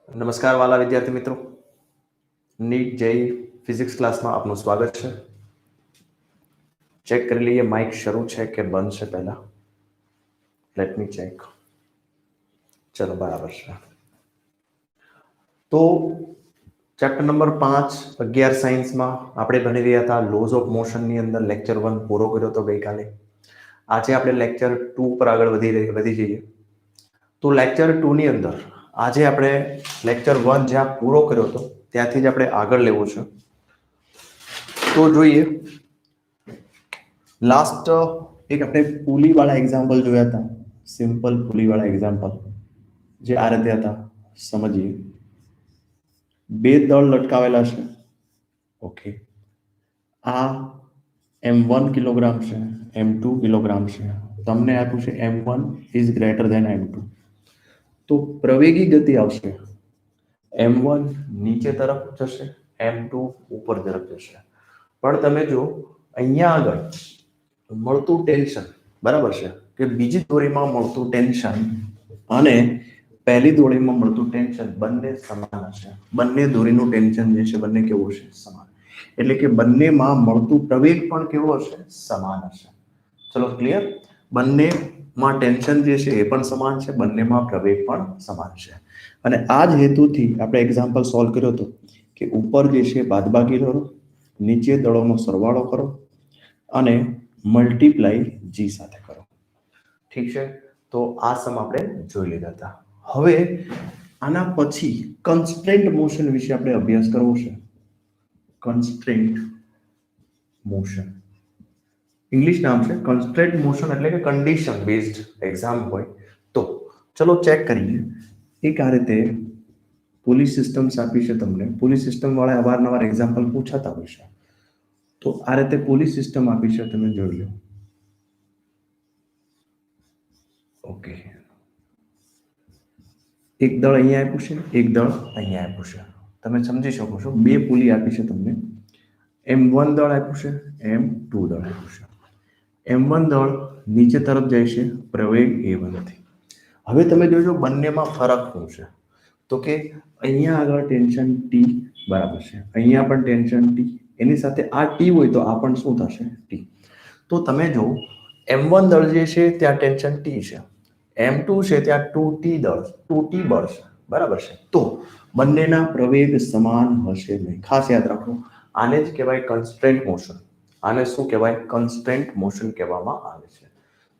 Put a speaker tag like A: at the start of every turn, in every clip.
A: નમસ્કાર વાલા વિદ્યાર્થી મિત્રો, નીટ જેઈ ફિઝિક્સ ક્લાસમાં આપનું સ્વાગત છે. ચેક કરી લઈએ માઇક શરૂ છે કે બંધ છે. પહેલા લેટ મી ચેક. ચલો બરાબર છે. તો ચેપ્ટર નંબર 5 11 સાયન્સમાં આપણે ભણી રહ્યા હતા લોઝ ઓફ મોશનની અંદર લેક્ચર 1 પૂરો કર્યો હતો ગઈકાલે. આજે આપણે લેક્ચર 2 પર આગળ વધી જઈએ. તો લેક્ચર 2 ની અંદર આજે આપણે લેક્ચર 1 જ્યાં પૂરો કર્યો હતો ત્યાંથી જ આપણે આગળ લેવું છે. તો જોઈએ લાસ્ટ એક આપણે પુલી વાળા એક્ઝામ્પલ જોયા હતા, સિમ્પલ પુલી વાળા એક્ઝામ્પલ જે આ રીતે હતા. સમજીએ. બે દળ લટકાવેલા છે. ઓકે, આ m1 કિલોગ્રામ છે, m2 કિલોગ્રામ છે. તમને આપ્યું છે m1 is greater than m2. તો પ્રવેગી ગતિ આવશે m1 નીચે તરફ જશે, m2 ઉપર તરફ જશે. પણ તમે જો અહીંયા આગળ મળતું ટેન્શન બરાબર છે કે બીજી દોરીમાં મળતું ટેન્શન અને પહેલી દોરીમાં મળતું ટેન્શન બંને સમાન હશે. બંને દોરીનું ટેન્શન જે છે બંને કેવું હશે? સમાન. એટલે કે બંનેમાં મળતું પ્રવેગ પણ કેવો હશે? સમાન હશે. ચલો ક્લિયર. બંનેમાં ટેન્શન જે છે એ પણ સમાન છે, બંનેમાં પ્રવેગ પણ સમાન છે. અને આ જ હેતુથી આપણે એક્ઝામ્પલ સોલ્વ કર્યો હતો કે ઉપર જે છે બાદબાકી કરો, નીચે દળોનો સરવાળો કરો અને મલ્ટીપ્લાય જી સાથે કરો. ઠીક છે. તો આ સમ આપણે જોઈ લીધા હતા. હવે આના પછી કન્સ્ટ્રેન્ટ મોશન વિશે આપણે અભ્યાસ કરવો છે. કન્સ્ટ્રેન્ટ મોશન ઇંગ્લિશ નામ છે. કન્સ્ટ્રેન્ટ મોશન એટલે કે કન્ડિશન બેઝડ એક્ઝામ હોય તો ચલો ચેક કરીએ. એક આ રીતે પુલી સિસ્ટમ્સ આપી છે તમને. પુલી સિસ્ટમ વાળા અવારનવાર એક્ઝામ્પલ પૂછાતા હોય છે. તો આ રીતે પુલી સિસ્ટમ આપી છે, તમે જોઈ લો. ઓકે, એક દળ અહીંયા આપ્યું છે, એક દળ અહીંયા આપ્યું છે. તમે સમજી શકો છો. બે પુલી આપી છે તમને. m1 દળ આપ્યું છે, m2 દળ આપ્યું છે. m1 દળ નીચે તરફ જાય છે પ્રવેગ a1 થી. હવે તમે જોજો બંનેમાં ફરક શું છે. તો કે અહીંયા આગળ ટેન્શન T બરાબર છે, અહીંયા પણ ટેન્શન T, એની સાથે આ T હોય તો આ પણ શું થશે? T. તો તમે જો m1 દળ જે છે ત્યાં ટેન્શન T છે, m2 છે ત્યાં 2T દળ 2T બળ છે બરાબર છે. તો બંનેના પ્રવેગ સમાન હશે નહીં. ખાસ યાદ રાખો, આને જ કહેવાય કન્સ્ટ્રેન્ટ મોશન. આને શું કહેવાય? કન્સ્ટ્રેન્ટ મોશન કહેવામાં આવે છે.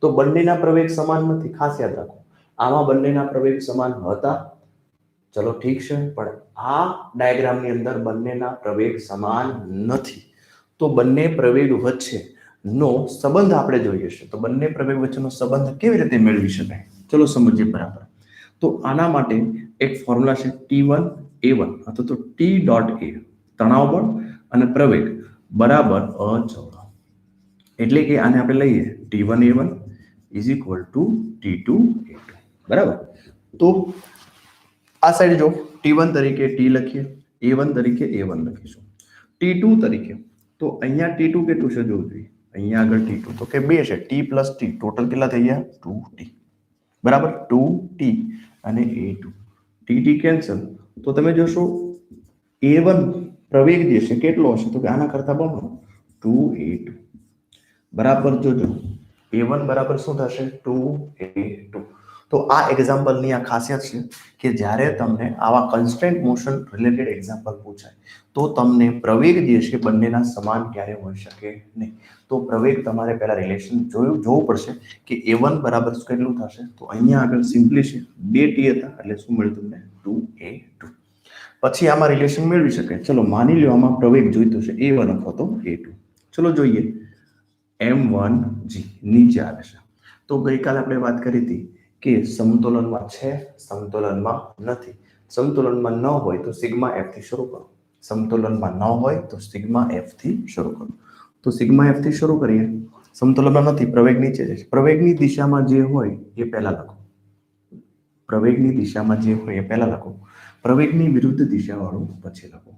A: તો બંનેના પ્રવેગ સમાન નથી, ખાસ યાદ રાખો. આમાં બંનેના પ્રવેગ સમાન હતા, ચલો ઠીક છે, પણ આ ડાયાગ્રામની અંદર બંનેના પ્રવેગ સમાન નથી. તો બંને પ્રવેગ વચ્ચે નો સંબંધ આપણે જોઈએ છે. તો બંને પ્રવેગ વચ્ચેનો સંબંધ કેવી રીતે મેળવી શકાય? ચલો સમજીએ બરાબર. તો આના માટે એક ફોર્મ્યુલા છે T1 A1 અથવા તો T ડોટ A, તણાવ બળ અને પ્રવેગ બરાબર અચળ. એટલે કે આને આપણે લઈએ T1 A1 is equal to T2 A2 બરાબર. તો આ સાઈડ જો T1 તરીકે T લખીએ, A1 તરીકે A1 લખીશું, T2 તરીકે. તો અહીંયા T2 કેટલું છે જોવું જોઈએ. અહીંયા આગળ T2 તો કે 2 છે. T પ્લસ T ટોટલ કેટલા થઈ ગયા? 2T બરાબર. 2T અને A2 TT કેન્સલ. તો તમે જોશો A1 પ્રવેગ જે છે કેટલો હશે? તો કે આના કરતા બમણો 2A2 બરાબર. જોજો A1 બરાબર શું થશે? 2A2. તો આ એક્ઝામ્પલની આ ખાસિયત છે કે જ્યારે તમને આવા કન્સ્ટ્રેન્ટ મોશન રિલેટેડ એક્ઝામ્પલ પૂછાય તો તમને પ્રવેગ જે છે બંનેના સમાન ક્યારે હોઈ શકે નહીં. તો પ્રવેગ તમારે પહેલા રિલેશન જોવું પડશે કે A1 બરાબર કેટલું થશે. તો અહીંયા આગળ સિમ્પલી છે 2T હતા એટલે શું મળ્યું તમને? 2A2. પછી આમાં રિલેશન મેળવી શકાય. ચલો માની લો આમાં પ્રવેગ જોઈતો છે A1 અથવા તો A2. ચલો જોઈએ. m1g નીચે આવે છે. તો ગઈકાલે આપણે વાત કરી હતી કે સમતોલનમાં છે, સમતોલનમાં નથી. સમતોલનમાં ન હોય તો સિગ્મા f થી શરૂ કરો. સમતોલનમાં ન હોય તો સિગ્મા f થી શરૂ કરો. તો સિગ્મા f થી શરૂ કરીએ. સમતોલનમાં નથી, પ્રવેગ નીચે છે. પ્રવેગની દિશામાં જે હોય એ પહેલા લખો. પ્રવેગની દિશામાં જે હોય એ પહેલા લખો. પ્રવેગની વિરુદ્ધ દિશાવાળું પછી લખો.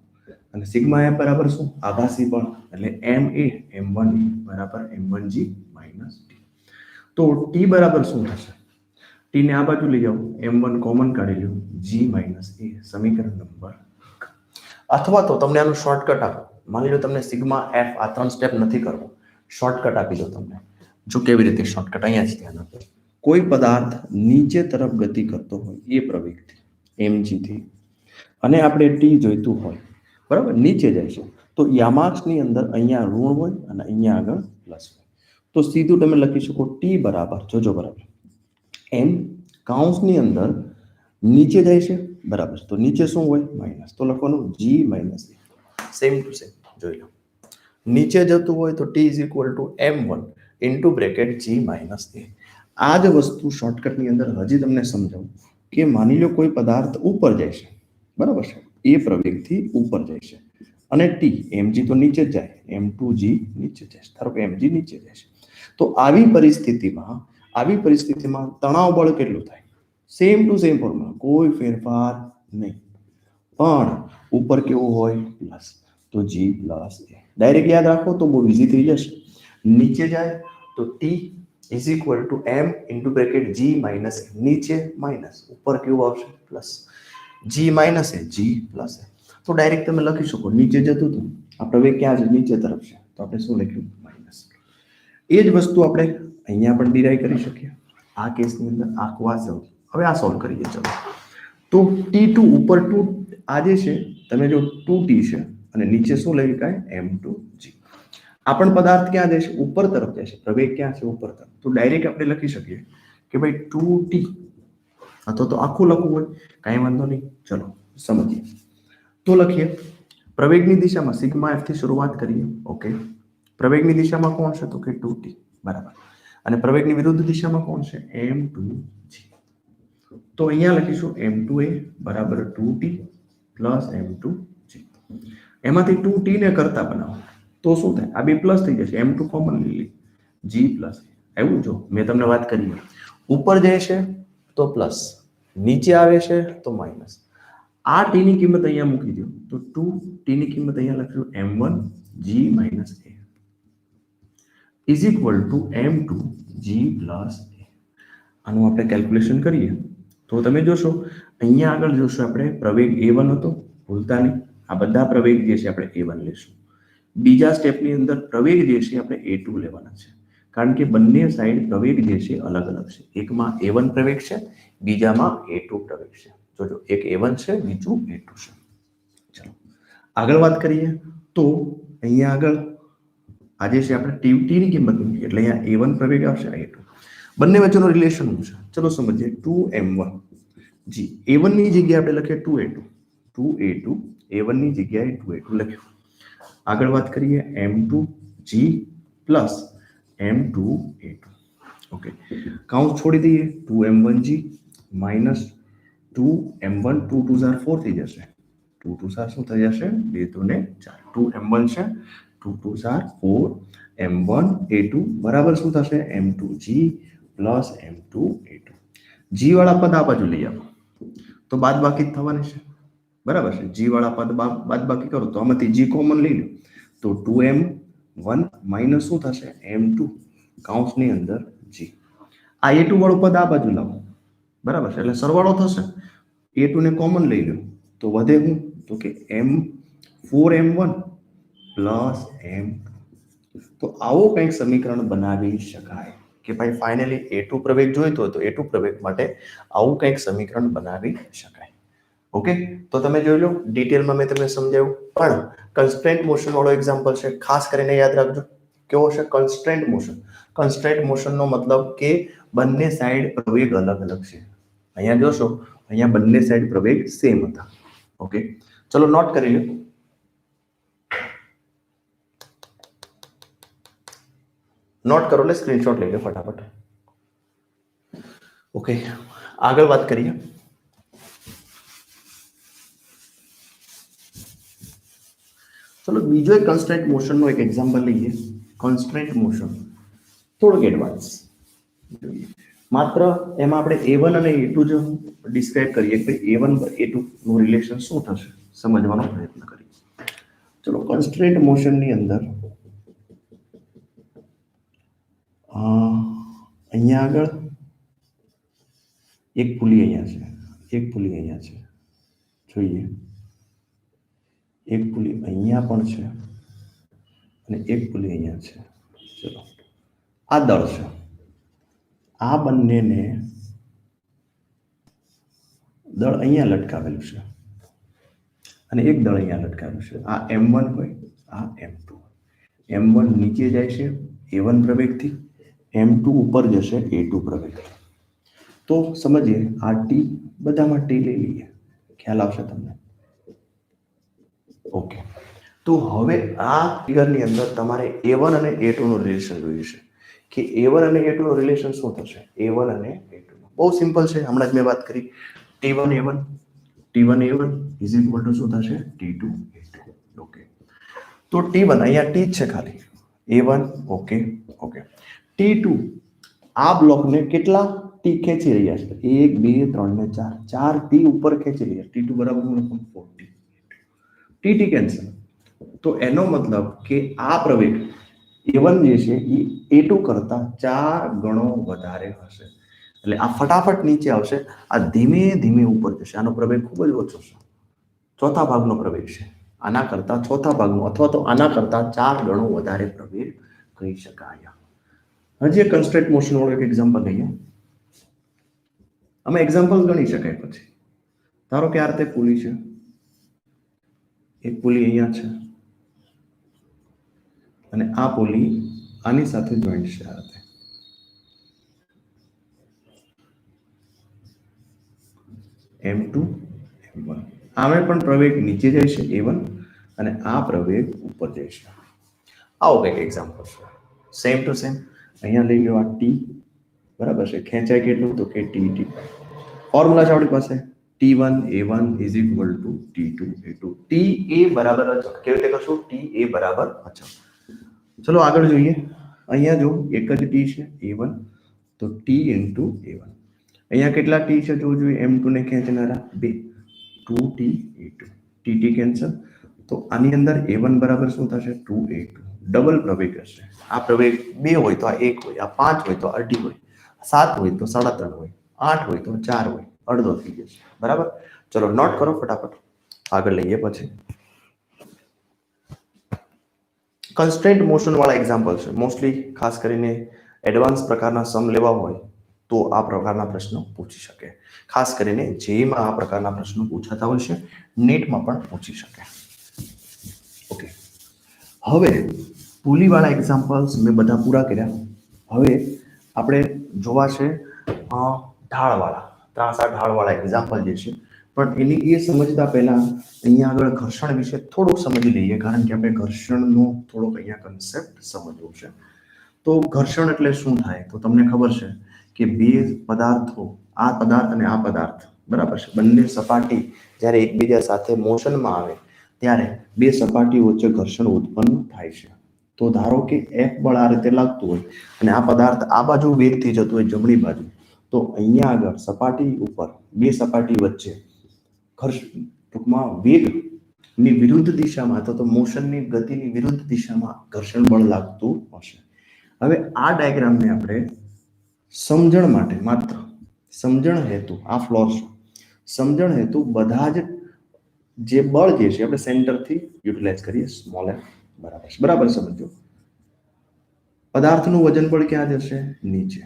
A: અને સિગ્મા f બરાબર શું? આભાસી બળ એટલે m a m1 બરાબર m1g માઇનસ t. તો t બરાબર શું થશે? t टी ने आ बाजू लई जाओ, m1 કોમન કાઢી લો, g માઇનસ a સમીકરણ નંબર. અથવા તો તમને આનું શોર્ટકટ આપો, માની લો તમને સિગ્મા એફ આ 3 સ્ટેપ નથી કરવો, શોર્ટકટ આપી દો તમને. જો કેવી રીતે શોર્ટકટ અહીંયા જ ધ્યાન આપો. કોઈ પદાર્થ નીચે તરફ ગતિ કરતો હોય એ પ્રવેગથી mg થી, અને આપણે ટી જોઈતું હોય, બરાબર, નીચે જાય છે, તો યામાક્ષની અંદર અહીંયા ઋણ હોય અને અહીંયા આગળ પ્લસ હોય, તો સીધું તમે લખી શકો ટી બરાબર, જોજો બરાબર, એમ કાઉન્સની અંદર નીચે જાય છે, બરાબર, તો નીચે શું હોય? માઇનસ, તો લખવાનું g minus a. Same to same જોઈ લો, નીચે જતું હોય તો T is equal to m1 into bracket g minus a. આ જ વસ્તુ શોર્ટકટની અંદર હજી તમને સમજાવું કે માની લો કોઈ પદાર્થ ઉપર જાય છે, બરાબર છે, એ પ્રવેગથી ઉપર જાય છે, અને ટી mg તો નીચે જ જાય, m2g નીચે જાય, ધારો કે mg નીચે જાય છે, તો આવી પરિસ્થિતિમાં તણાવ બળ કેટલું થાય? સેમ ટુ સેમ ફોર્મ્યુલા, કોઈ ફેરફાર નહીં, પણ ઉપર કેવું હોય? પ્લસ, તો જી પ્લસ એ. ડાયરેક્ટ યાદ રાખો તો બહુ ઇઝી થઈ જશે. નીચે જાય તો T is equal to m into bracket g minus a, નીચે માઇનસ, ઉપર કેવું આવશે? Plus, g minus a, g plus a. તો ડાયરેક્ટ તમે લખી શકો, નીચે જતું હતું, આ પ્રવેગ ક્યાં છે? નીચે તરફ છે, તો આપણે શું લખ્યું? માઇનસ. એ જ વસ્તુ આપણે અહીંયા પણ ડિરાઈવ કરી શકીએ. આ કેસની અંદર આખું આ સોલ્વ, હવે આ સોલ્વ કરીએ. ચલો, તો T2 ઉપર 2 આ જે છે, તમે જો 2t છે અને નીચે શું લઈ શકાય? m2g. આ પણ પદાર્થ ક્યાં જાય છે? ઉપર તરફ જાય છે, પ્રવેગ ક્યાં છે? ઉપર તરફ. તો ડાયરેક્ટ આપણે લખી શકીએ કે ભાઈ 2t, અથવા તો આખું લખવું હોય કાંઈ વાંધો નહીં. ચલો સમજીએ, તો લખીએ. પ્રવેગની દિશામાં સિગ્મા એફ થી શરૂઆત કરીએ. ઓકે, પ્રવેગની દિશામાં કોણ છે? તો કે 2t, બરાબર, અને પ્રવેગની વિરુદ્ધ દિશામાં કોણ છે? m2g. તો અહીંયા લખીશું m2a બરાબર 2t પ્લસ m2g. એમાંથી 2t ને કરતા બનાવો તો શું થાય? આ બે પ્લસ થઈ જશે, m2 કોમન લઈ લે, g પ્લસ. એવું જો મેં તમને વાત કરી, ઉપર જાય છે તો પ્લસ, નીચે આવે છે તો માઇનસ. આ t ની કિંમત અહીંયા મૂકી દો, તો 2t ની કિંમત અહીંયા લખ્યું m1 g minus a is equal two m2 g plus a. આનું આપણે કેલ્ક્યુલેશન કરીએ તો તમે જોશો, અહીંયા આગળ જોશો આપણે પ્રવેગ a1 હતો, ભૂલતા નહીં, આ બધા પ્રવેગ જે છે આપણે a1 લેશું. બીજા સ્ટેપની અંદર પ્રવેગ જે છે આપણે a2 લેવાના છે, કારણ કે બંને સાઈડ પ્રવેગ જે છે અલગ અલગ છે. એકમાં a1 પ્રવેગ છે, બીજામાં a2 પ્રવેગ છે. જોજો, એક a1 છે, બીજું a2 છે. ચલો આગળ વાત કરીએ તો અહીંયા આગળ આજે છે આપણે t ની કિંમત મૂકીએ, એટલે અહીંયા a1 પ્રવેગ આવશે, a2. બંને વચ્ચેનો રિલેશન શું છે? ચલો સમજીએ. 2m1 g, a1 ની જગ્યાએ આપણે લખીએ 2a2, 2a2, a1 ની જગ્યાએ 2a2 લખ્યું. આગળ વાત કરીએ m2g પ્લસ m2a2. ઓકે, કાઉન્સ છોડી દઈએ, 2m1g માઇનસ 2m1, 2 2 4 થઈ જશે, 2 2 શું થઈ જશે? 2 2 ને 4, 2m1 છે, 2 2 4 m1 a2 બરાબર શું થશે? m2g plus m2a2. g વાળા પદ આ બાજુ લઈ આવો તો બાદ બાકી થવાની છે, બરાબર છે. g વાળા પદ બાદ બાકી કરો તો આમાંથી g કોમન લઈ લો, તો 2m1 માઇનસ શું થશે? m2 કાઉન્સની અંદર g. આ a2 વાળું પદ આ બાજુ લાવો, બરાબર છે, એટલે સરવાળો થશે. a2 ને કોમન લઈ લો તો વધે શું? તો કે m4m1 પ્લસ m. તો આવો કંઈક સમીકરણ બનાવી શકાય કે ભાઈ ફાઇનલી a2 પ્રવેગ જોઈતો હોય તો a2 પ્રવેગ માટે આવું કંઈક સમીકરણ બનાવી શકાય. ઓકે, તો તમે જોઈ લો, ડિટેલમાં મેં તમને સમજાવ્યું, પણ કન્સ્ટ્રેન્ટ મોશન વાળો એક્ઝામ્પલ છે, ખાસ કરીને યાદ રાખજો. કેવો છે? Constraint motion. કન્સ્ટ્રેન્ટ મોશનનો મતલબ કે બંને સાઈડ પ્રવેગ અલગ અલગ છે. અહીંયા જોશો, અહીંયા બંને સાઈડ પ્રવેગ સેમ હતા. ઓકે, ચલો નોટ કરી લો. નોટ કરો એટલે સ્ક્રીનશોટ લઈ લો ફટાફટ. ઓકે, આગળ વાત કરીએ. ચલો બીજો એક કન્સ્ટ્રેન્ટ મોશનનો એક એક્ઝામ્પલ લઈએ. કન્સ્ટ્રેન્ટ મોશન થોડુંક એડવાન્સ જોઈએ. માત્ર એમાં આપણે a1 અને a2 જો ડિસ્ક્રાઇબ કરીએ કે a1 a2 નું રિલેશન શું થશે સમજવાનો પ્રયત્ન કરીએ. ચલો કન્સ્ટ્રેન્ટ મોશનની અંદર અહીંયા આગળ એક પુલી અહીંયા છે, એક પુલી અહીંયા છે, જોઈએ એક પુલી અહીંયા પણ છે અને એક પુલી અહીંયા છે. ચલો આ દળ છે, આ બંનેને દળ અહીંયા લટકાવેલું છે અને એક દળ અહીંયા લટકાવેલું છે. આ M1 હોય, આ M2. M1 નીચે જાય છે A1 પ્રવેગથી, M2 ઉપર જશે A2 પ્રવેગથી. તો સમજીએ આ ટી, બધામાં ટી લઈ લઈએ, ખ્યાલ આવશે તમને. ઓકે, તો હવે આ ફિગરની અંદર તમારે A1 અને A2 નું રિલેશન જોયું છે કે A1 અને A2 નું રિલેશન શું થશે. A1 અને A2 બહુ સિમ્પલ છે, હમણાં જ મેં વાત કરી. T1 A1 is equal two શું થશે, T2 A2. ઓકે, તો T1 અહીંયા T જ છે ખાલી, A1 ઓકે ઓકે. T2 આ બ્લોકને કેટલા ટી ખેંચી રહ્યા છે, 1 2 3 ને 4, 4 ટી ઉપર ખેંચી રહ્યા. T2 બરાબર 40. T cancel. તો એનો મતલબ કે આ પ્રવેગ A1 જે છે એ A2 કરતા 4 ગણો વધારે હશે. એટલે આ ફટાફટ નીચે આવશે, આ ધીમે ધીમે ઉપર જશે. આનો પ્રવેગ ખૂબ જ ઓછો છે, ચોથા ભાગનો પ્રવેગ છે. આના કરતા ચોથા ભાગનો અથવા તો આના કરતા 4 ગણો વધારે પ્રવેગ કહી શકાય. હજી એક કન્સ્ટ્રેન્ટ મોશન વાળું એક એક્ઝામ્પલ લઈએ. આમાં એક્ઝામ્પલ ગણી શકાય. પછી ધારો કે આ રીતે પુલી છે, એક પુલી અહીંયા છે અને આ પુલી આની સાથે જોઈન્ટ છે આ રીતે. M2 M1 આમે પણ પ્રવેગ નીચે જાય છે A1 અને આ પ્રવેગ ઉપર જાય છે. આવો કંઈક એક્ઝામ્પલ છે. સેમ ટુ સેમ અહીંયા લઈ લો આ ટી, બરાબર છે, ખેંચાય કેટલું તો કે ટી. ફોર્મ્યુલા છે આપણી પાસે, T1 A1 is equal to T2 A2. T A બરાબર અચળ. કેવી રીતે કરશું, ટી એ બરાબર અચળ. ચલો આગળ જોઈએ. અહીંયા જો એક જ ટી છે A1, તો T ઇન્ટુ A1. અહીંયા કેટલા ટી છે જોવું જોઈએ, M2 ને ખેંચનારા 2, 2T A2. T cancel. તો આની અંદર A1 બરાબર શું થશે, 2A2. ડબલ પ્રવેગ હશે. આ પ્રવેગ 2 હોય તો આ 1 હોય, આ 5 હોય તો અઢી હોય, 7 હોય તો 3.5 હોય, 8 હોય તો 4 હોય, અડધો થઈ જશે. બરાબર. ચલો નોટ કરો ફટાફટ, આગળ લઈએ. પછી કન્સ્ટ્રેન્ટ મોશન વાળા એક્ઝામ્પલ છે. મોસ્ટલી ખાસ કરીને એડવાન્સ પ્રકારના સમ લેવા હોય તો આ પ્રકારના પ્રશ્નો પૂછી શકે. ખાસ કરીને જેમાં આ પ્રકારના પ્રશ્નો પૂછાતા હોય છે, નેટમાં પણ પૂછી શકે. ઓકે, હવે પુલીવાળા એક્ઝામ્પલ્સ મેં બધા પૂરા કર્યા. હવે આપણે જોવા છે ઢાળવાળા, ત્રાંસા ઢાળવાળા એક્ઝામ્પલ જે છે. પણ એની એ સમજતા પહેલા અહીંયા આગળ ઘર્ષણ વિશે થોડુંક સમજી લઈએ, કારણ કે આપણે ઘર્ષણનો થોડોક અહીંયા કન્સેપ્ટ સમજવો છે. તો ઘર્ષણ એટલે શું થાય, તો તમને ખબર છે કે બે પદાર્થો, આ પદાર્થ અને આ પદાર્થ, બરાબર છે, બંને સપાટી જ્યારે એકબીજા સાથે મોશનમાં આવે ત્યારે બે સપાટી વચ્ચે ઘર્ષણ ઉત્પન્ન થાય છે. તો ધારો કે F બળ આ રીતે લાગતું હોય અને આ પદાર્થ આ બાજુ વેગથી જતો હોય જમણી બાજુ, તો અહીંયા આગળ સપાટી ઉપર બે સપાટી વચ્ચે ટૂંકમાં વેગની વિરુદ્ધ દિશામાં અથવા તો મોશનની ગતિની વિરુદ્ધ દિશામાં ઘર્ષણ બળ લાગતું હશે. હવે આ ડાયાગ્રામને આપણે સમજણ માટે, માત્ર સમજણ હેતુ, આ ફ્લોર છે, સમજણ હેતુ બધા જ જે બળ જે છે આપણે સેન્ટરથી યુટિલાઇઝ કરીએ, સ્મોલ એમ. બરાબર સમજો. પદાર્થનું વજન બળ ક્યાં જશે, નીચે.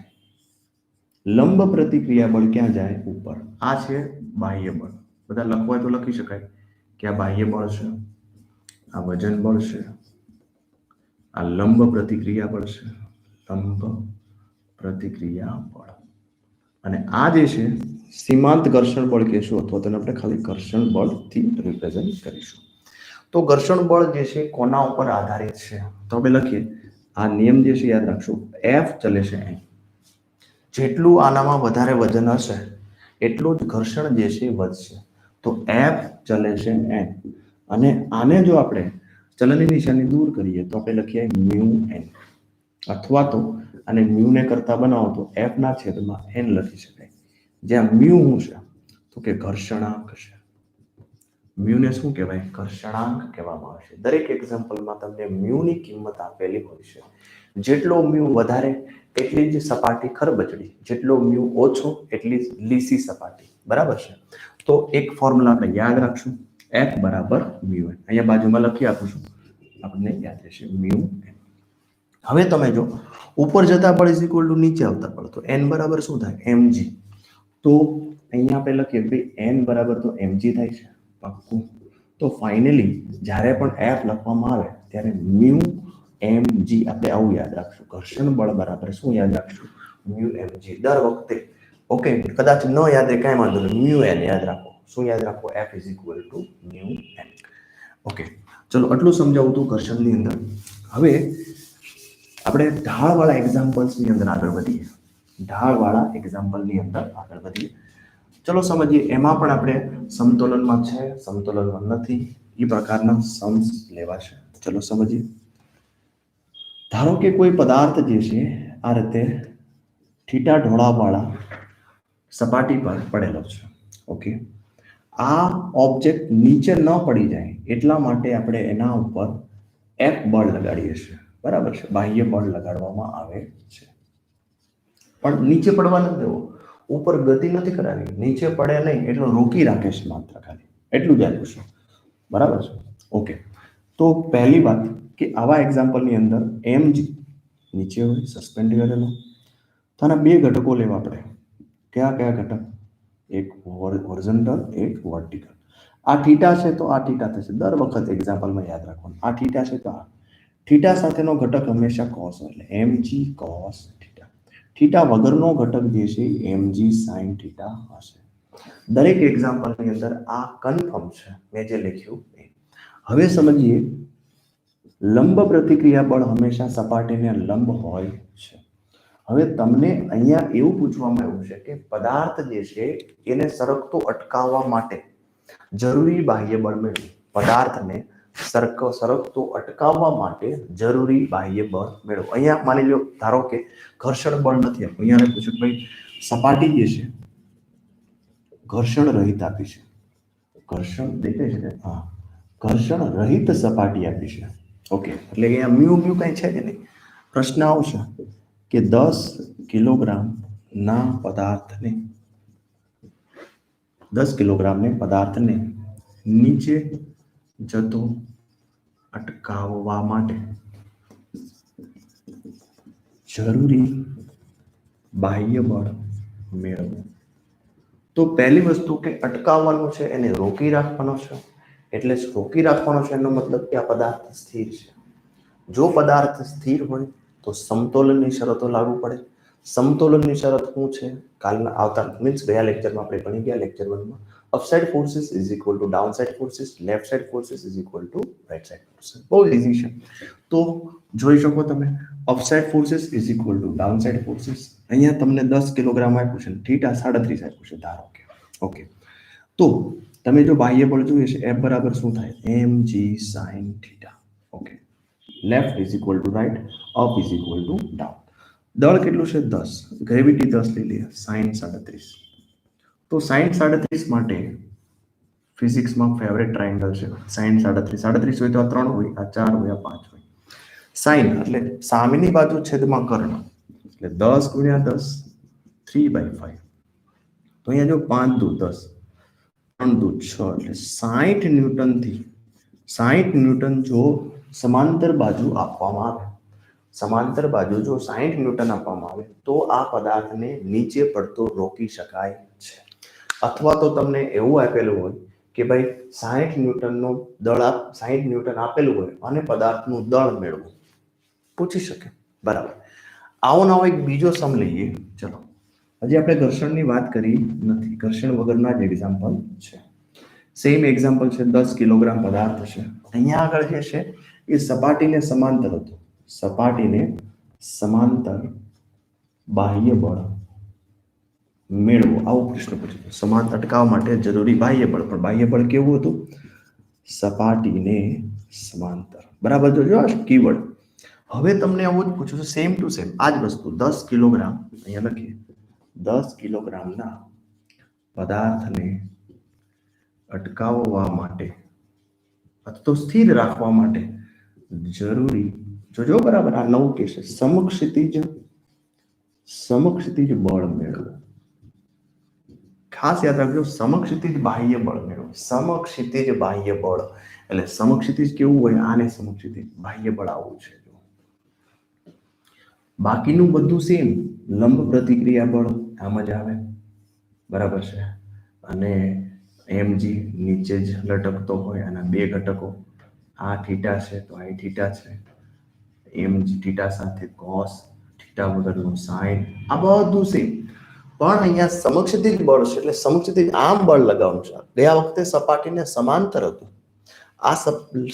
A: લંબ પ્રતિક્રિયા બળ ક્યાં જાય, ઉપર. આ છે બાહ્ય બળ. બધા લખવા હોય તો લખી શકાય કે આ બાહ્ય બળ છે, આ વજન બળ છે, આ લંબ પ્રતિક્રિયા બળ છે, લંબ પ્રતિક્રિયા બળ. અને આ જે છે સીમાંત ઘર્ષણ બળ કહેશું, અથવા તેને આપણે ખાલી ઘર્ષણ બળથી રિપ્રેઝન્ટ કરીશું. તો ઘર્ષણ બળ જે છે કોના ઉપર આધારિત છે, તો આપણે લખીએ. આ નિયમ જે છે યાદ રાખશું, F ચલે છે N. જેટલું આનામાં વધારે વજન હશે એટલું જ ઘર્ષણ જે છે વધશે. તો F ચલે છે N, અને આને જો આપણે ચલનની નિશાની દૂર કરીએ તો આપણે લખીએ μN, અથવા તો અને મ્યુ ને કરતા બનાવો તો F ના છેદમાં N લખી શકાય. જ્યાં મ્યુ શું છે, તો કે ઘર્ષણાંક છે. મ્યુ ને શું કહેવાય, ઘર્ષણાંક કહેવામાં આવે છે. દરેક એક્ઝામ્પલમાં તમને મ્યુ ની કિંમત આપેલી હોય છે. જેટલો મ્યુ વધારે એટલી જ સપાટી ખરબચડી, જેટલો મ્યુ ઓછો એટલી લીસી સપાટી, બરાબર છે. તો એક ફોર્મ્યુલા આપણે યાદ રાખશું, F બરાબર મ્યુ એન. અહીંયા બાજુમાં લખી આપું છું, આપણને યાદ રહેશે મ્યુ એન. હવે તમે જો ઉપર જતા પળ ઇઝ ઇક્વલ ટુ નીચે આવતા પળ, તો n બરાબર શું થાય? mg. તો અહીંયા આપણે લખીએ ભાઈ n બરાબર તો mg થાય છે, પાક્કું. તો ફાઇનલી જ્યારે પણ f લખવામાં આવે ત્યારે મ્યુ mg આપણે આવું યાદ રાખશું. ઘર્ષણ બળ બરાબર શું યાદ રાખશું? Mu mg. દર વખતે ઓકે, કદાચ ન યાદ રહે કાંઈ વાંધો નહીં, મ્યુ n યાદ રાખો. શું યાદ રાખો? f is equal two mu n. Okay, ચલો આટલું સમજાવું હતું ઘર્ષણની અંદર. હવે આપણે ઢાળવાળા એક્ઝામ્પલ્સની અંદર આગળ વધીએ. ઢાળવાળા એક્ઝામ્પલની અંદર આગળ વધીએ. ચલો સમજીએ. એમાં પણ આપણે સમતોલનમાં છે, સમતોલનમાં નથી, એ પ્રકારના સમ્સ લેવા છે. ચલો સમજીએ. ધારો કે કોઈ પદાર્થ જે છે આ રીતે થીટા ઢોળાવવાળા સપાટી પર પડેલો છે. ઓકે, આ ઓબ્જેક્ટ નીચે ન પડી જાય એટલા માટે આપણે એના ઉપર F બળ લગાડીએ છીએ, બરાબર છે. બાહ્ય બળ લગાડવામાં આવે છે, પણ નીચે પડવા નથી દેવો, ઉપર ગતિ નથી કરાવી, નીચે પડે નહીં એટલું રોકી રાખે છે માત્ર, ખાલી એટલું જ યાદ છે, બરાબર છે. ઓકે, તો પહેલી વાત કે આવા એક્ઝામ્પલની અંદર mg નીચે હોય, સસ્પેન્ડ કરેલો, તો આના બે ઘટકો લેવા આપણે. કયા કયા ઘટક? એક હોરિઝોન્ટલ, એક વર્ટિકલ. આ થીટા છે તો આ થીટા થશે, દર વખત એક્ઝામ્પલમાં યાદ રાખવાનું. આ થીટા છે તો આ થીટા સાથેનો ઘટક હંમેશા cos હોય, એટલે mg cos થીટા. થીટા વગરનો ઘટક જે છે mg sin થીટા હશે. દરેક એક્ઝામ્પલની અંદર આ કન્ફર્મ છે મેં જે લખ્યું એ. હવે સમજીએ, લંબ પ્રતિક્રિયા બળ હંમેશા સપાટીને લંબ હોય છે. હવે તમને અહીંયા એવું પૂછવામાં આવ્યું છે કે પદાર્થ જે છે એને સરકતો અટકાવવા માટે જરૂરી બાહ્ય બળ મેળવો. પદાર્થને સરકતો અટકાવવા માટે જરૂરી બાહ્ય બળ મેળવો. અહીંયા માની લો, ધારો કે ઘર્ષણ બળ નથી આપ્યું, અહીંયા પૂછ્યું કે ભાઈ સપાટી જે છે ઘર્ષણ રહિત આપી છે. ઘર્ષણ દેખાય છે? હા, ઘર્ષણ રહિત સપાટી આપી છે. ઓકે, એટલે અહીંયા મ્યુ મ્યુ કઈ છે કે નહીં. પ્રશ્ન આવશે કે 10 કિલોગ્રામના પદાર્થને 10 કિલોગ્રામને પદાર્થને નીચે જતો અટકાવવા માટે જરૂરી બાહ્ય બળ મેળવો. તો પહેલી વસ્તુ કે અટકાવવાનું છે એને રોકી રાખવાનો છે. એટલે રોકી રાખવાનો છે એનો મતલબ કે આ પદાર્થ સ્થિર છે. જો પદાર્થ સ્થિર હોય તો સમતોલનની શરતો લાગુ પડે. સમતોલનની શરત શું છે? કાલના આવતા મીન્સ ગયા લેક્ચરમાં આપણે ભણી ગયા, લેક્ચર 1 માં. Upside forces is equal to downside forces, left side forces is equal to right side forces. બહુ ઇઝી છે. તો જોઈ શકો તમે, upside forces is equal to downside forces. અહીંયા તમને 10 કિલોગ્રામ આપ્યું છે, થીટા 37 આપ્યું છે ધારો કે. ઓકે, તો તમે જો બાહ્ય બળ જોઈએ છે F બરાબર શું થાય? mg sin theta. Okay, left is equal to right, up is equal to down. દળ કેટલું છે? 10. ગ્રેવિટી 10 લઈ લઈએ, sin 37. તો sin 37 માટે ફિઝિક્સમાં ફેવરેટ ટ્રાયેંગલ છે sin 37. 37 હોય તો આ 3 હોય, આ 4 હોય, આ 5 હોય. sin એટલે સામેની બાજુ છેદમાં કર્ણ, એટલે 10 ગુણ્યા 10 3/5. તો અહીંયા જો 5 દુ 10, 3 દુ 6, એટલે 60 ન્યૂટન થી 60 ન્યૂટન જો સમાંતર બાજુ આપવામાં આવે, સમાંતર બાજુ જો 60 ન્યૂટન આપવામાં આવે તો આ પદાર્થને નીચે પડતો રોકી શકાય છે. અથવા તો તમને એવું આપેલું હોય કે ભાઈ 60 ન્યૂટનનો દળ 60 ન્યૂટન આપેલું હોય અને પદાર્થનું દળ મેળવો, પૂછી શકે. બરાબર. આવો નવો એક બીજો સમ લઈએ. ચલો, હજી આપણે ઘર્ષણની વાત કરી નથી, ઘર્ષણ વગરના જ એક્ઝામ્પલ છે. સેમ એક્ઝામ્પલ છે, 10 કિલોગ્રામ પદાર્થ છે. અહીંયા આગળ જે છે એ સપાટીને સમાંતર હતું. સપાટીને સમાંતર બાહ્ય બળ મેળવો, આવો પ્રશ્ન પૂછ્યો. સમાંતર અટકાવવા માટે જરૂરી બાહ્ય બળ. પણ બાહ્ય બળ કેવું હતું? સપાટીને સમાંતર. બરાબર, જોજો આ કીવર્ડ. હવે તમને આવું જ પૂછું છું, સેમ ટુ સેમ આ જ વસ્તુ. 10 કિલોગ્રામ, અહીંયા લખીએ, 10 કિલોગ્રામના પદાર્થને અટકાવવા માટે અથવા તો સ્થિર રાખવા માટે જરૂરી, જોજો બરાબર આ નવું કે છે, સમક્ષિતિજ સમક્ષિતિજ બળ મેળવો. ખાસ યાદ રાખજો, સમક્ષિતિજ બાહ્ય બળ મેળવો. સમક્ષિતિજ બાહ્ય બળ એટલે સમક્ષિતિજ કેવું હોય, આને સમક્ષિતિજ બાહ્ય બળ આવું છે. બાકીનું બધું સેમ, લંબ પ્રતિક્રિયા બળ આમ જ આવે, બરાબર છે. અને mg નીચે જ લટકતો હોય, આના બે ઘટકો, આ થીટા છે તો આ થીટા છે, mg થીટા સાથે cos, થીટા વગરનું sin, આ બધું સેમ. પણ અહીંયા સમક્ષિતિજ બળ છે એટલે સમક્ષિતિજ આમ બળ લગાવવાનું છે. ગયા વખતે સપાટીને સમાંતર હતું, આ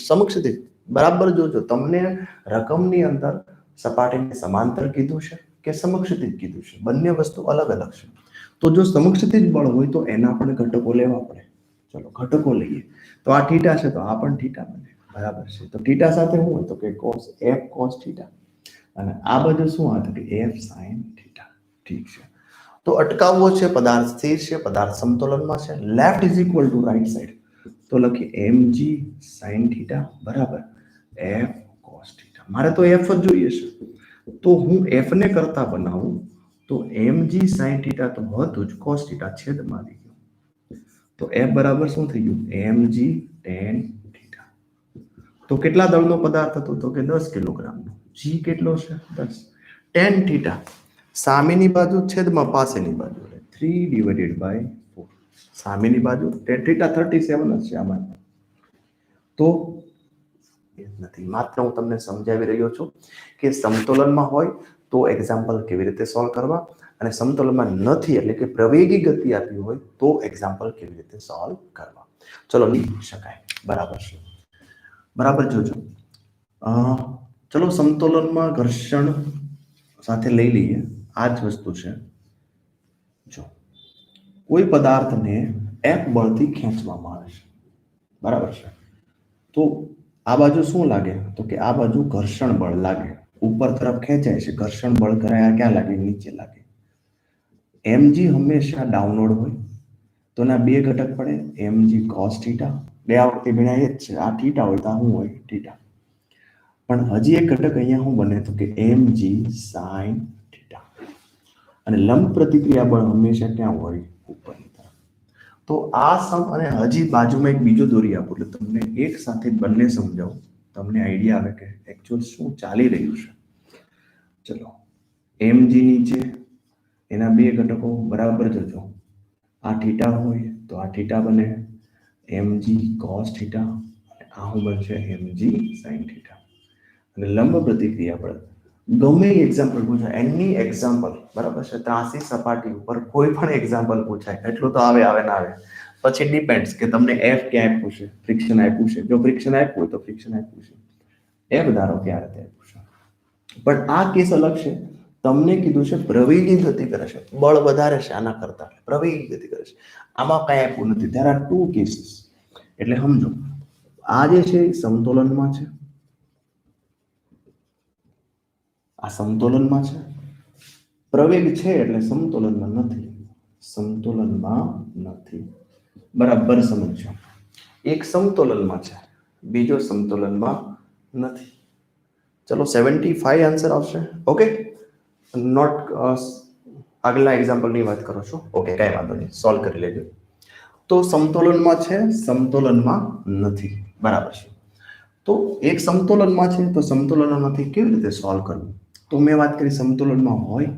A: સમક્ષિતિજ. બરાબર જોજો, તમને રકમની અંદર સપાટીને સમાંતર કીધું છે કે સમક્ષિતિજ કીધું છે, બંને વસ્તુ અલગ અલગ છે. તો જો સમક્ષિતિજ બળ હોય તો એના પણ ઘટકો લેવા પડે. ચલો ઘટકો લઈએ, તો આ થીટા છે તો આ પણ થીટા બને, બરાબર છે. તો થીટા સાથે શું હોય તો કે cos, f cos થીટા, અને આ બધું શું હતું કે f sin થીટા. ઠીક છે. તો અટકાવવો છે, પદાર્થ સ્થિર છે, પદાર્થ સમતોલનમાં છે. Left is equal two right side, તો લખીએ mg sin થીટા બરાબર f cos થીટા. મારે તો f જ જોઈએ છે, તો હું f ને કરતા બનાવું તો mg sin થીટા તો હતું જ, cos થીટા છેદમાં આવી ગયું, તો f બરાબર શું થઈ ગયું mg tan થીટા. તો કેટલા દળનો પદાર્થ હતો તો કે 10 કિલોગ્રામનો. g કેટલો છે 10, tan થીટા સામેની બાજુ છેદમાં પાસેની બાજુ, 3/4. સામેની બાજુ tan થીટા 37 જ છે આમાં. તો નથી, માત્ર હું તમને સમજાવી રહ્યો છું કે સમતોલનમાં હોય તો એક્ઝામ્પલ કેવી રીતે સોલ્વ કરવા, અને સમતોલનમાં નથી એટલે કે પ્રવેગી ગતિ આપી હોય તો એક્ઝામ્પલ કેવી રીતે સોલ્વ કરવા. ચલો લખી શકાય, બરાબર છે. બરાબર જોજો. ચલો સમતોલનમાં ઘર્ષણ સાથે લઈ લઈએ, આ જ વસ્તુ છે. જો કોઈ પદાર્થને F બળથી ખેંચવામાં આવે છે, બરાબર છે, તો આ બાજુ શું લાગે તો કે આ બાજુ ઘર્ષણ બળ લાગે, ઉપર તરફ ખેંચાય છે, ઘર્ષણ બળ કરાયા ક્યાં લાગે નીચે લાગે. mg હંમેશા ડાઉનવર્ડ હોય, તો ના બે ઘટક પડે, mg cos થીટા, બે વખતે ભેળા એ જ છે, આ થીટા હોય તો આ શું હોય થીટા. પણ હજી એક ઘટક અહીંયા શું બને તો કે mg sin થીટા. અને લંબ પ્રતિક્રિયા બળ હંમેશા ક્યાં હોય ઉપરની તરફ. તો આ સમ અને હજી બાજુમાં એક બીજો દોરી આપું એટલે તમને એક સાથે બંને સમજાવું, તમને આઈડિયા આવે કે એકચ્યુઅલ શું ચાલી રહ્યું છે. ચલો mg નીચે એના બે ઘટકો બરાબર જોજો, આ થીટા હોય તો આ થીટા બને mg cos થીટા, આ શું બનશે mg sin થીટા. અને લંબ પ્રતિક્રિયા બળ ગમે એક્ઝામ્પલ પૂછાય, એની એક્ઝામ્પલ, બરાબર છે, ત્રાસી સપાટી ઉપર કોઈ પણ એક્ઝામ્પલ પૂછાય, એટલું તો આવે ના આવે. પછી ડિપેન્ડ્સ કે તમને f ક્યાં આપ્યું છે, ફ્રિક્શન આપ્યું છે, જો ફ્રિક્શન આપ્યું હોય તો ફ્રિક્શન આપ્યું છે, f ધારો કે આ રીતે આપ્યું છે. પણ આ કેસ અલગ છે, તમને કીધું છે પ્રવેગી ગતિ કરે છે, બળ વધારે છે આના કરતા, પ્રવેગી ગતિ કરે છે, આમાં કઈ આપ્યું નથી. there are two cases. એટલે સમજો, આ જે છે સમતોલનમાં છે, આ સમતોલનમાં છે, પ્રવેગ છે એટલે સમતોલનમાં નથી, સમતોલનમાં નથી, બરાબર સમજો. એક સમતોલનમાં છે, બીજો સમતોલનમાં નથી. ચલો 75 આન્સર આવશે. ઓકે, નોટ આગલા એક્ઝામ્પલની વાત કરો છો, ઓકે કઈ વાંધો નહીં, સોલ્વ કરી લેજો. તો સમતોલનમાં છે, સમતોલનમાં નથી, બરાબર છે. તો એક સમતોલનમાં છે તો સમતોલનમાં નથી, કેવી રીતે સોલ્વ કરવું? તો મેં વાત કરી સમતોલનમાં હોય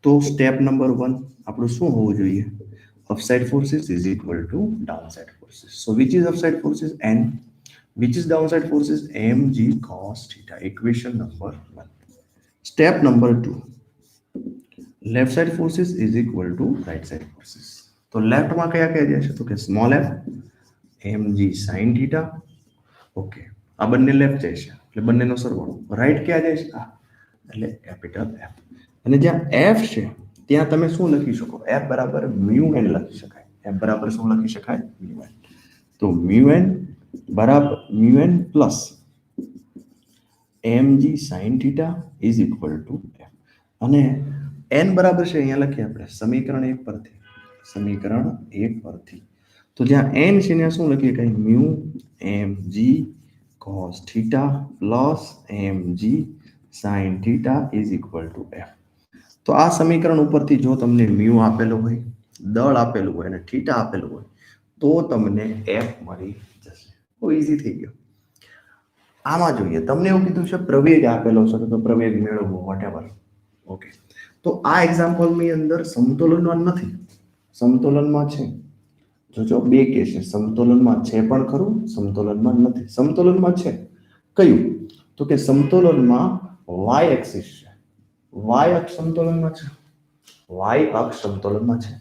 A: તો સ્ટેપ નંબર 1 આપણું શું હોવું જોઈએ, upside forces is equal to downside forces. So which is upside forces? N. Which is downside forces? mg cos theta. Equation number 1. Step number 2, left side forces is equal to right side forces. તો લેફ્ટમાં કયા કયા જશે તો કે small f mg sin theta. Okay, આ બંને left જાય છે એટલે બંનેનો સરવાળો. રાઈટ ક્યાં જાય છે આ, એટલે કેપિટલ F. અને જ્યાં F છે ત્યાં તમે શું લખી શકો, F બરાબર મ્યુ n લખી શકાય. F બરાબર શું લખી શકાય, મ્યુ n. તો મ્યુ n બરાબર mu n plus mg sin theta is equal to F. અને n બરાબર છે અહીંયા લખીએ આપણે સમીકરણ 1 પરથી, સમીકરણ 1 પરથી. તો જ્યાં n છે ત્યાં શું લખીએ કઈ mu mg cos theta plus mg sin theta is equal to F. તો આ સમીકરણ ઉપરથી જો તમને મ્યુ આપેલું હોય, દળ આપેલું હોય અને થીટા આપેલું હોય તો તમને એફ મળી જશે. બહુ ઈઝી થઈ ગયો. આમાં જોઈએ તમને એવું કીધું છે પ્રવેગ આપેલો છે તો પ્રવેગ મેળવવો વોટેવર. ઓકે, તો આ એક્ઝામ્પલની અંદર સમતોલનમાં નથી, સમતોલનમાં છે. જો બે કેસ છે, સમતોલનમાં છે પણ ખરું, સમતોલનમાં નથી. સમતોલનમાં છે કયું? તો કે સમતોલનમાં વાય એક્સિસ છે, વાય અક્ષ સમતોલનમાં છે, વાય અક્ષ સમતોલનમાં છે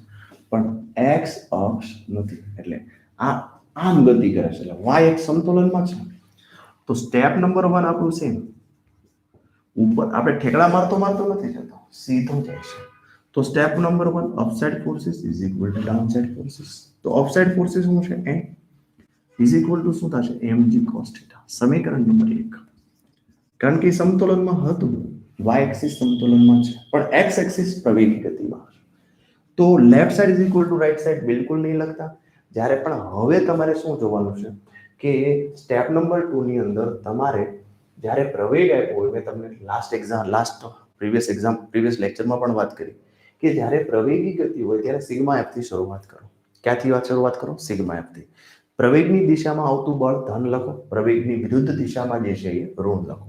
A: પણ એક્સ અક્ષ નથી. એટલે આ આમ ગતિ કરે છે એટલે વાય એક્સ સમતોલનમાં છે. તો સ્ટેપ નંબર 1 આપણું સેમ, ઉપર આપણે ઠેકડા મારતો નથી જતો, સીધો જાય છે. તો step number 1 upside forces is equal to downside forces. તો અપસાઇડ ફોર્સિસ શું છે? m ઇઝ ઇક્વલ ટુ શું થશે? mg cos θ. સમીકરણ નંબર 1. કારણ કે સમતોલનમાં હતું, y એક્સિસ સમતોલનમાં છે પણ x એક્સિસ પ્રવેગી ગતિમાં. તો left side is equal two right side બિલકુલ નહીં લખતા. જ્યારે પણ હવે તમારે શું જોવાનું છે કે સ્ટેપ નંબર 2 ની અંદર તમારે જ્યારે પ્રવેગ આપ્યો હોય, મેં તમને પ્રીવિયસ લેક્ચરમાં પણ વાત કરી કે જ્યારે પ્રવેગી ગતિ હોય ત્યારે સિગ્મા એફ થી શરૂઆત કરો. ક્યાંથી શરૂઆત કરો? સિગ્મા એફ થી. પ્રવેગની દિશામાં આવતું બળ ધન લખો, પ્રવેગની વિરુદ્ધ દિશામાં જે છે એ ઋણ લખો.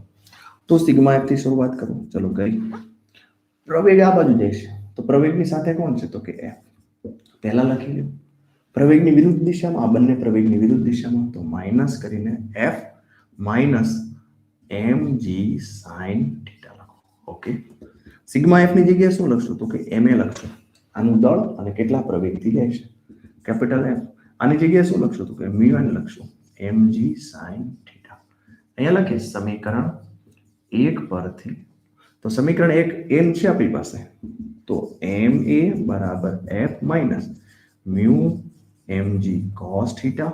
A: તો સિગ્મા એફ થી શરૂઆત કરો. ચલો ગઈ. પ્રવેગ આ બાજુ જાય છે તો પ્રવેગની સાથે કોણ છે? તો કે એફ. પહેલા લખી લો. પ્રવેગની વિરુદ્ધ દિશામાં, આ બંને પ્રવેગની વિરુદ્ધ દિશામાં, તો માઇનસ કરીને F minus mg sin theta લખો. ઓકે, સિગ્મા એફ ની જગ્યાએ શું લખશું? તો કે ma લખશું. આનું દળ અને કેટલા પ્રવેગથી જાય છે, કેપિટલ એફ. આની જગ્યાએ શું લખશું? તો કે μn લખશું, mg sin થીટા. અહીંયા લખીએ સમીકરણ 1 પરથી. તો સમીકરણ 1 n છે આપણી પાસે, તો ma બરાબર f minus mu mg cos theta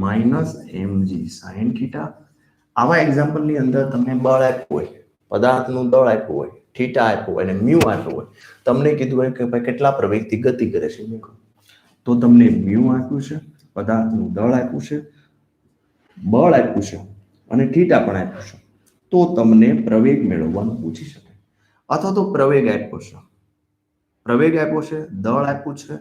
A: minus mg sin theta. આવા એક્ઝામ્પલની અંદર તમને બળ આપ્યું હોય, પદાર્થનું દળ આપ્યું હોય, થીટા આપ્યું હોય અને મ્યુ આપ્યું હોય, તમને કીધું હોય કે ભાઈ કેટલા પ્રવેગથી ગતિ કરે છે, તો તમને મ્યુ આપ્યું છે, પદાર્થનું દળ આપ્યું છે, બળ આપ્યું છે અને થીટા પણ આપ્યું છે, તો તમને પ્રવેગ મેળવવાનું પૂછી શકે. અથવા તો પ્રવેગ આપ્યો છે, દળ આપ્યું છે,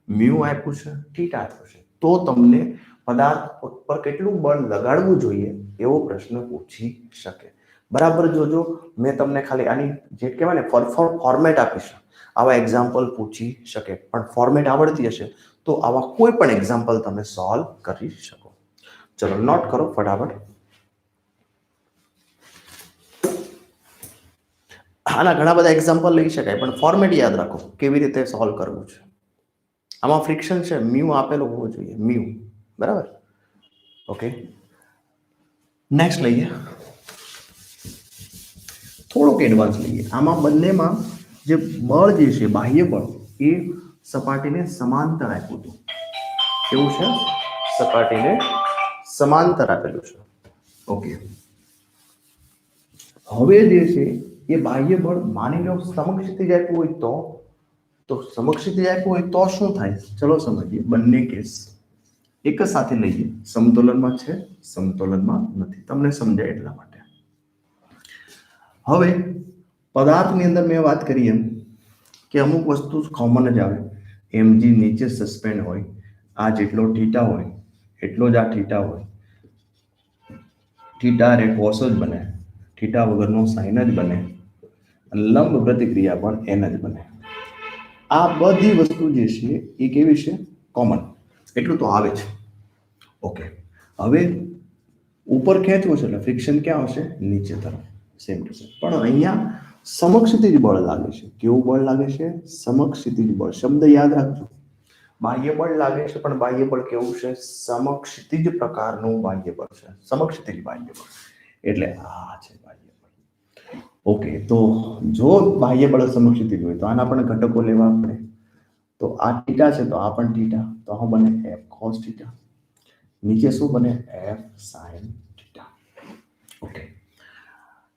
A: મ્યુ આપ્યું છે, થીટા આપ્યું છે, તો તમને પદાર્થ પર કેટલું બળ લગાડવું જોઈએ એવો પ્રશ્ન પૂછી શકે. બરાબર જોજો, મેં તમને ખાલી આની જે કહેવાય ને ફોર્મેટ આપીશ. આવા એક્ઝામ્પલ પૂછી શકે, પણ ફોર્મેટ આવડતી હશે તો આવા કોઈ પણ એક્ઝામ્પલ તમે સોલ્વ કરી શકો. ચલો નોટ કરો ફટાફટ. આના ઘણા બધા એક્ઝામ્પલ લઈ શકાય પણ ફોર્મેટ યાદ રાખો કેવી રીતે સોલ્વ કરવું છે. આમાં ફ્રિક્શન છે, મ્યુ આપેલો હોવો જોઈએ, મ્યુ. બરાબર? ઓકે, નેક્સ્ટ લઈએ, થોડોક એડવાન્સ લઈએ. આમાં બંનેમાં જે બળ જે છે, બાહ્ય બળ, એ સપાટીને સમાંતર આપ્યું હતું. કેવું છે? સપાટીને સમાંતર આપેલું છે. ઓકે, હવે જે છે એ બાહ્ય બળ માની લો સમક્ષિતિજ આપ્યું હોય તો સમક્ષિતિજ આપ્યું હોય તો શું થાય? ચલો સમજીએ. બંને કેસ એક જ સાથે લઈએ. સમતોલનમાં છે, સમતોલનમાં નથી, તમને સમજાય એટલા માટે. હવે પદાર્થની અંદર મેં વાત કરી એમ કે અમુક વસ્તુ કોમન જ આવે. mg નીચે સસ્પેન્ડ હોય, આ જેટલો થીટા હોય એટલો જ આ થીટા હોય, થીટા રે કોસ જ બને, થીટા વગરનો સાઇન જ બને, લંબ પ્રતિક્રિયા પણ n જ બને. આ બધી વસ્તુ જે છે એ કેવી છે? કોમન. એટલું તો આવે છે. ઓકે, હવે ઉપર ખેંચવું છે એટલે ફ્રિક્શન ક્યાં આવશે? નીચે તરફ. Same to same. પણ અહીંયા સમક્ષિતિજ બળ લાગે છે. કેવું બળ લાગે છે? સમક્ષિતિજ બળ. શબ્દ યાદ રાખજો. બાહ્ય બળ લાગે છે પણ બાહ્ય બળ કેવું છે? સમક્ષિતિજ પ્રકારનું બાહ્ય બળ છે. સમક્ષિતિજ બાહ્ય બળ એટલે આ છે બાહ્ય બળ. ઓકે, તો જો બાહ્ય બળ સમક્ષિતિજ હોય તો આના પણ ઘટકો લેવા પડે. તો આ થીટા છે તો આ પણ થીટા, તો આ બને f cos થીટા. નીચે શું બને? f sin theta. ઓકે,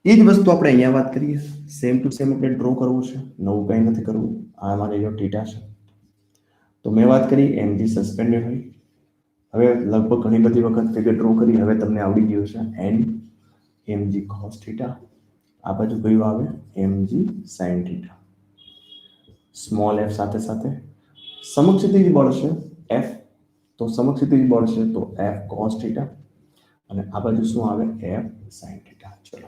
A: એ જ વસ્તુ આપણે અહીંયા વાત કરીએ. સેમ ટુ સેમ આપણે ડ્રો કરવું છે, નવું કંઈ નથી કરવું. આ મારી જો થીટા છે તો મેં વાત કરી mg સસ્પેન્ડેડ હોય. હવે લગભગ ઘણી બધી વખત ફિગર ડ્રો કરી, હવે તમને આવડી ગયું છે. n mg cos થીટા, આ બાજુ કયું આવે? mg sin theta. Small F સાથે સાથે સમક્ષિતિજ બળ છે એફ, તો સમક્ષિતિજ બળ છે તો એફ કોસ થીટા અને આ બાજુ શું આવે એફ સાઇન થીટા. ચલો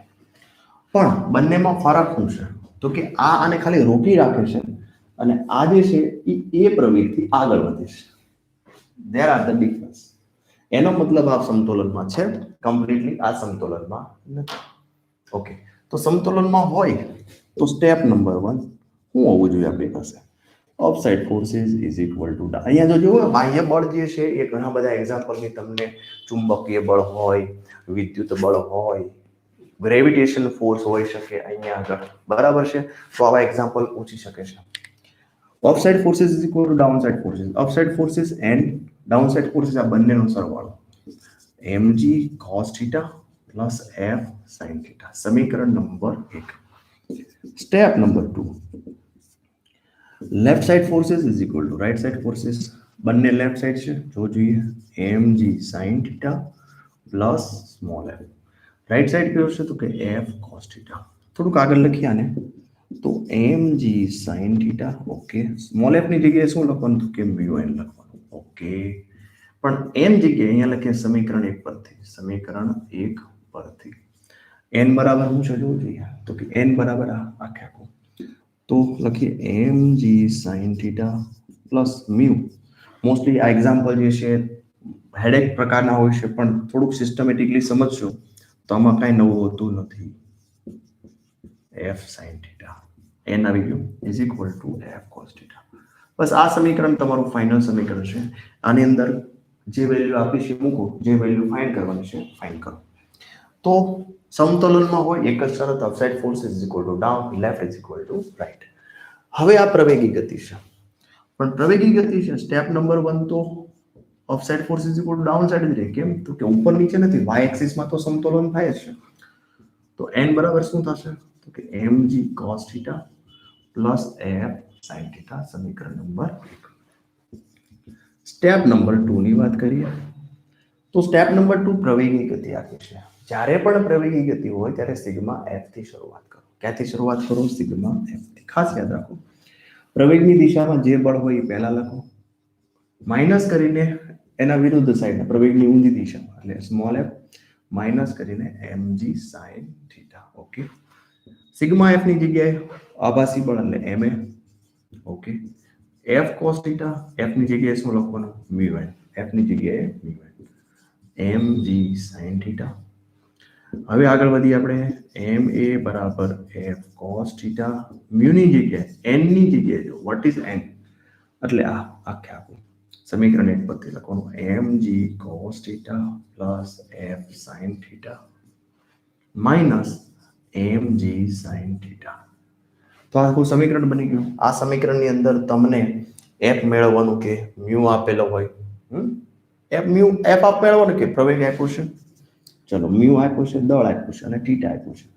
A: પણ બંનેમાં ફરક શું છે તો કે આ આને ખાલી રોકી રાખે છે અને આ જે છે એ પ્રવેગથી આગળ વધે છે. There are the difference. એનો મતલબ આ સમતોલનમાં છે, કમ્પ્લીટલી આ સમતોલનમાં નથી. ઓકે, તો સમતોલનમાં હોય તો સ્ટેપ નંબર 1 શું હોવું જોઈએ આપણી પાસે? Offsite forces is equal two, અહીંયા જો જુઓ બાહ્ય બળ જે છે એ ઘણા બધા એક્ઝામ્પલની તમને ચુંબકીય બળ હોય, વિદ્યુત બળ હોય, ગ્રેવિટેશન ફોર્સ હોઈ શકે અહીંયા આગળ, બરાબર છે. તો આવા એક્ઝામ્પલ પૂછી શકે છે. Offside forces is equal to downside forces. Offside forces and downside forces આ બંનેનો સરવાળો mg cos theta plus f sin theta. સમીકરણ number 1. Step number 2, left side forces is equal to right side forces. બંને left side છે, જો જોઈએ mg sin theta plus small f. Right side કયો છે તો કે f cos થીટા. થોડુંક આગળ લખીએ આને તો mg sin theta. Okay, small f ની જગ્યાએ શું લખવાનું તો કે mu n લખવાનું. ઓકે, પણ n જગ્યાએ અહીંયા લખીએ સમીકરણ 1 પરથી, સમીકરણ 1 પરથી n બરાબર શું છે જોવું જોઈએ તો કે n બરાબર આખે આખું તો લખીએ mg sin theta plus mu. Mostly આ એક્ઝામ્પલ જે છે હેડેક પ્રકારના હોય છે, પણ થોડુંક સિસ્ટમેટિકલી સમજશો તો આમાં કાંઈ નવું હોતું નથી. f sin થીટા n આવી ગયું is equal to f cos theta. બસ આ સમીકરણ તમારું ફાઇનલ સમીકરણ છે. આની અંદર જે વેલ્યુ આપી છે મૂકો, જે વેલ્યુ ફાઇન્ડ કરવાની છે ફાઇન્ડ કરો. તો સમતોલનમાં હોય એક જ શરત, upside force is equal to down, left is equal to right. હવે આ પ્રવેગી ગતિ છે, પણ પ્રવેગી ગતિ છે સ્ટેપ નંબર 1 તો offsite force is equal to down side જ રહે. કેમ તો કે ઉપર નીચે નથી, વાય એક્સિસમાં તો સમતોલન થાય છે. તો n બરાબર શું થશે તો કે mg cos theta plus f sin theta. સમીકરણ નંબર 1. સ્ટેપ નંબર 2 ની વાત કરીએ તો સ્ટેપ નંબર 2 પ્રવેગી ગતિ આપી છે. જ્યારે પણ પ્રવેગી ગતિ હોય ત્યારે સિગ્મા f થી શરૂઆત કરો. ક્યાંથી શરૂઆત કરો? સિગ્મા f થી. ખાસ યાદ રાખો, પ્રવેગની દિશામાં જે બળ હોય એ પહેલા લખો, માઇનસ કરીને એના વિરુદ્ધ સાઈડ પ્રવેગની ઊંધી દિશામાં એટલે સ્મોલ f માઇનસ કરીને mg sin theta. Okay, sigma f ની જગ્યાએ આભાસી બળ એટલે ma. Okay, f cos theta, f ની જગ્યાએ શું લખવાનું mu n, f ની જગ્યાએ mu n, mg sin theta. હવે આગળ વધીએ આપણે, ma બરાબર f cos થીટા, mu ની જગ્યાએ n ની જગ્યાએ જો what is n એટલે આ આખે આખું સમીકરણ 1 પરથી લખવાનું mg cos theta plus f sin theta minus mg sin theta. તો આખું સમીકરણ બની ગયું. આ સમીકરણની અંદર તમને f મેળવવાનું કે mu આપેલો હોય, f મેળવવાનું કે પ્રવેગ આપ્યો છે, ચલો mu આપ્યો છે, દળ આપ્યું છે અને થીટા આપ્યું છે.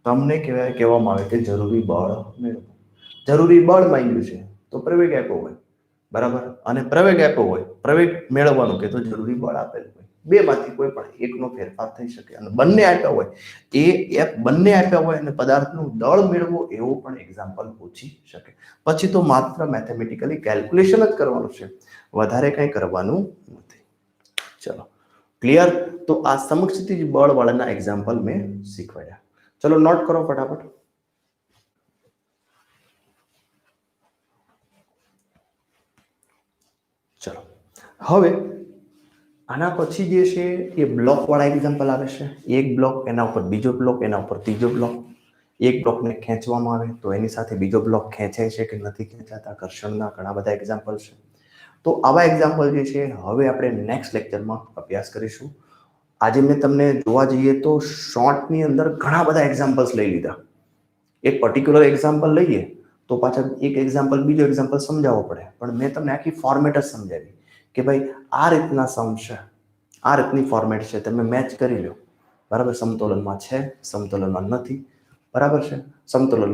A: તમને કહેવામાં આવે કે જરૂરી બળ મેળવો. જરૂરી બળ માંગ્યું છે તો પ્રવેગ આપ્યો હોય, બરાબર, અને પ્રવેગ આપ્યો હોય, પ્રવેગ મેળવવાનું કે તો જરૂરી બળ આપેલું હોય. બે માંથી કોઈ પણ એકનો ફેરફાર થઈ શકે અને બંને આપ્યા હોય બંને આપ્યા હોય અને પદાર્થનું દળ મેળવો એવો પણ એક્ઝામ્પલ પૂછી શકે. પછી તો માત્ર મેથેમેટિકલી કેલ્ક્યુલેશન જ કરવાનું છે, વધારે કંઈ કરવાનું નથી. ચલો ક્લિયર? તો આ સમક્ષિતિજ બળ વાળાના એક્ઝામ્પલ મેં શીખવાડ્યા. ચલો નોટ કરો ફટાફટ. ચલો હવે આના પછી જે છે એ બ્લોક વાળા એક્ઝામ્પલ આવે છે. એક બ્લોક, એના ઉપર બીજો બ્લોક, એના ઉપર ત્રીજો બ્લોક. એક બ્લોકને ખેંચવામાં આવે તો એની સાથે બીજો બ્લોક ખેંચાય છે કે નથી ખેંચાતા, ઘર્ષણના ઘણા બધા એક્ઝામ્પલ છે. તો આવા એક્ઝામ્પલ જે છે હવે આપણે નેક્સ્ટ લેક્ચરમાં અભ્યાસ કરીશું. આજે મેં તમને જોવા જઈએ તો શોર્ટની અંદર ઘણા બધા એક્ઝામ્પલ્સ લઈ લીધા. એક પર્ટિક્યુલર એક્ઝામ્પલ લઈએ તો પાછળ એક એક્ઝામ્પલ બીજો એક્ઝામ્પલ સમજાવવો પડે, પણ મેં તમને આખી ફોર્મેટ જ સમજાવી કે ભાઈ આ રીતના સમ છે, આ રીતની ફોર્મેટ છે, તમે મેચ કરી લો, બરાબર. સમતોલનમાં છે, સમતોલનમાં નથી, બરાબર છે. સમતોલન